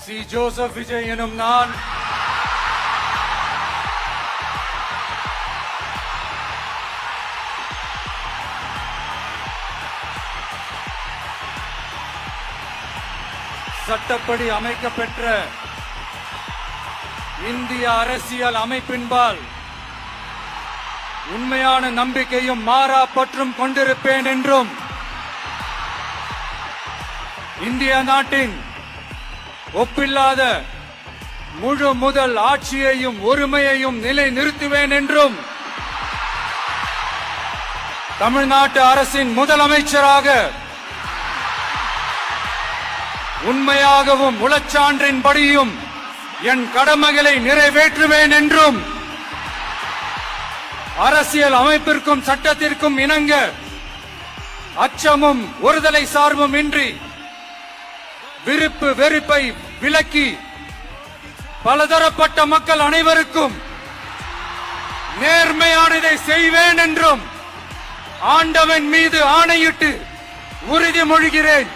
C Joseph Vijay எனும் நான் சட்டப்படி அமைக்கப்பெற்ற இந்திய அரசியல் அமைப்பின்பால் உண்மையான நம்பிக்கையும் மாறா பற்றும் கொண்டிருப்பேன் என்றும் இந்திய நாட்டின் ஒப்பில்லாத முழு முதல் ஆட்சியையும் ஒருமையையும் நிலை நிறுத்துவேன் என்றும் தமிழ்நாட்டு அரசின் முதலமைச்சராக உண்மையாகவும் உளச்சான்றின்படியும் என் கடமைகளை நிறைவேற்றுவேன் என்றும் அரசியல் அமைப்பிற்கும் சட்டத்திற்கும் இணங்க அச்சமும் ஒருதலை சார்பும் இன்றி விருப்பு வெறுப்பை விலக்கி பலதரப்பட்ட மக்கள் அனைவருக்கும் நேர்மையானதை செய்வேன் என்றும் ஆண்டவன் மீது ஆணையிட்டு உறுதிமொழிகிறேன்.